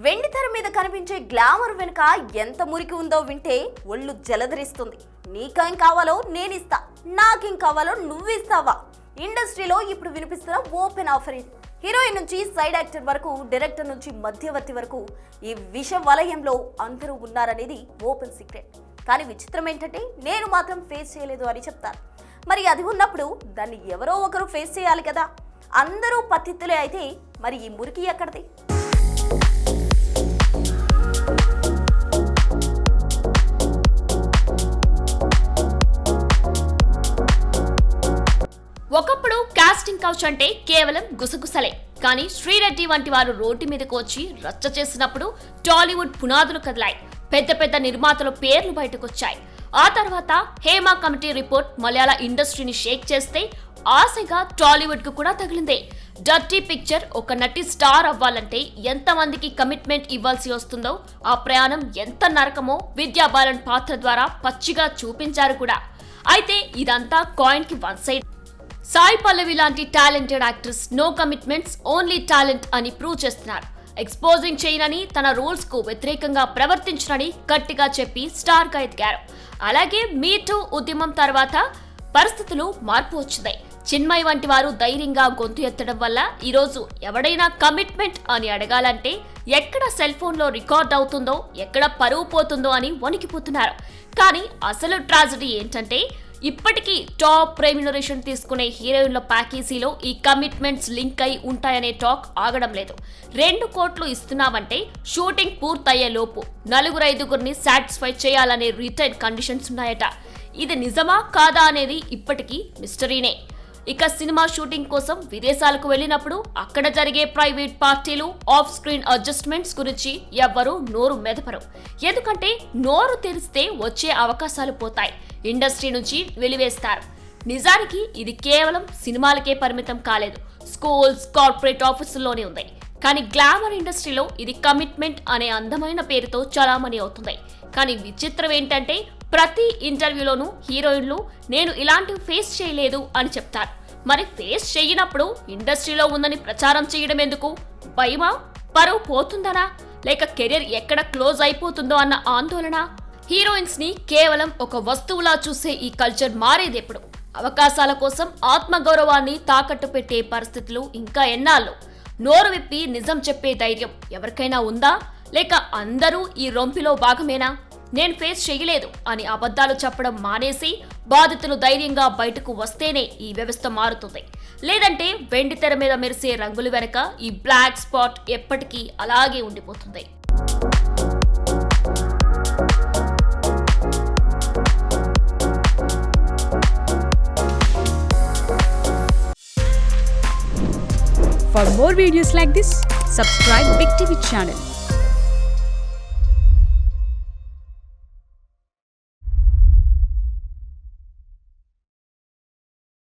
వెండితెర మీద కనిపించే గ్లామర్ వెనుక ఎంత మురికి ఉందో వింటే ఒళ్ళు జలధరిస్తుంది. నీకేం కావాలో నేనిస్తా, నాకేం కావాలో నువ్విస్తావా? ఇండస్ట్రీలో ఇప్పుడు వినిపిస్తున్న ఓపెన్ ఆఫర్ ఇది. హీరోయిన్ నుంచి సైడ్ యాక్టర్ వరకు, డైరెక్టర్ నుంచి మధ్యవర్తి వరకు ఈ విష వలయంలో అందరూ ఉన్నారనేది ఓపెన్ సీక్రెట్. కానీ విచిత్రం ఏంటంటే నేను మాత్రం ఫేస్ చేయలేదు అని చెప్తాను. మరి అది ఉన్నప్పుడు దాన్ని ఎవరో ఒకరు ఫేస్ చేయాలి కదా. అందరూ పతిత్తులే అయితే మరి ఈ మురికి ఎక్కడిది? ఒకప్పుడు కాస్టింగ్ కౌచ్ అంటే కేవలం గుసగుసలే. కానీ శ్రీరెడ్డి వంటి వారు రోడ్డు మీదకు వచ్చి రచ్చ చేసినప్పుడు టాలీవుడ్ పునాదులు కదిలాయి. పెద్ద పెద్ద నిర్మాతల పేర్లు బయటకొచ్చాయి. ఆ తర్వాత హేమా కమిటీ రిపోర్ట్ మలయాళ ఇండస్ట్రీని షేక్ చేస్తే ఆశగా టాలీవుడ్ కు కూడా తగిలిందే. డర్టీ పిక్చర్ ఒక నటి స్టార్ అవ్వాలంటే ఎంతమందికి కమిట్మెంట్ ఇవ్వాల్సి వస్తుందో, ఆ ప్రయాణం ఎంత నరకమో విద్యా బాలన్ పాత్ర ద్వారా పచ్చిగా చూపించారు కూడా. అయితే ఇదంతా కాయిన్ కి వన్ సైడ్. సాయి పల్లవి లాంటి talented actress no commitments, only talent అని ప్రూవ్ చేస్తున్నారు. ఎక్స్పోజింగ్ చేయనని, తన రూల్స్ కు వ్యతిరేకంగా ప్రవర్తించనని గట్టిగా చెప్పి స్టార్ గా ఎదిగారు. అలాగే మీ టూ ఉద్యమం తర్వాత పరిస్థితులు మార్పు వచ్చింది. చిన్మయ్ వంటి వారు ధైర్యంగా గొంతు ఎత్తడం వల్ల ఈరోజు ఎవడైనా కమిట్మెంట్ అని అడగాలంటే ఎక్కడ సెల్ ఫోన్ లో రికార్డ్ అవుతుందో, ఎక్కడ పరువు పోతుందో అని వణికిపోతున్నారు. కానీ అసలు ట్రాజడీ ఏంటంటే ఇప్పటికీ టాప్ రెమ్యునరేషన్ తీసుకునే హీరోయిన్ల ప్యాకేజీలో ఈ కమిట్మెంట్స్ లింక్ అయి ఉంటాయనే టాక్ ఆగడం లేదు. 2 కోట్లు ఇస్తున్నామంటే షూటింగ్ పూర్తయ్యే లోపు 4-5 సాటిస్ఫై చేయాలనే రిటైన్ కండిషన్స్ ఉన్నాయట. ఇది నిజమా కాదా అనేది ఇప్పటికీ మిస్టరీనే. ఇక సినిమా షూటింగ్ కోసం విదేశాలకు వెళ్ళినప్పుడు అక్కడ జరిగే ప్రైవేట్ పార్టీలు, ఆఫ్ స్క్రీన్ అడ్జస్ట్మెంట్స్ గురించి ఎవ్వరూ నోరు మెదపరు. ఎందుకంటే నోరు తెరిస్తే వచ్చే అవకాశాలు పోతాయి, ఇండస్ట్రీ నుంచి వెలివేస్తారు. నిజానికి ఇది కేవలం సినిమాలకే పరిమితం కాలేదు, స్కూల్స్, కార్పొరేట్ ఆఫీసుల్లోనే ఉంది. కానీ గ్లామర్ ఇండస్ట్రీలో ఇది కమిట్మెంట్ అనే అందమైన పేరుతో చలామణి అవుతుంది. కానీ విచిత్రం ఏంటంటే ప్రతి ఇంటర్వ్యూలోనూ హీరోయిన్లు నేను ఇలాంటివి ఫేస్ చేయలేదు అని చెప్తారు. మరి ఫేస్ చేయనప్పుడు ఇండస్ట్రీలో ఉందని ప్రచారం చేయడం ఎందుకు? భయమా? పరువు పోతుందనా? లేక కెరీర్ ఎక్కడ క్లోజ్ అయిపోతుందో అన్న ఆందోళన? హీరోయిన్స్ ని కేవలం ఒక వస్తువులా చూసే ఈ కల్చర్ మారేదెప్పుడు? అవకాశాల కోసం ఆత్మగౌరవాన్ని తాకట్టు పెట్టే పరిస్థితులు ఇంకా ఎన్నాళ్ళు? నోరు విప్పి నిజం చెప్పే ధైర్యం ఎవరికైనా ఉందా? లేక అందరూ ఈ రొంపిలో భాగమేనా? నేను ఫేస్ చేయలేదు అని అబద్ధాలు చెప్పడం మానేసి బాధితులు ధైర్యంగా బయటకు వస్తేనే ఈ వ్యవస్థ మారుతుంది. లేదంటే వెండి తెర మీద మెరిసే రంగుల వెనక ఈ బ్లాక్ స్పాట్ ఎప్పటికీ అలాగే ఉండిపోతుంది. For more videos like this, subscribe Big TV channel.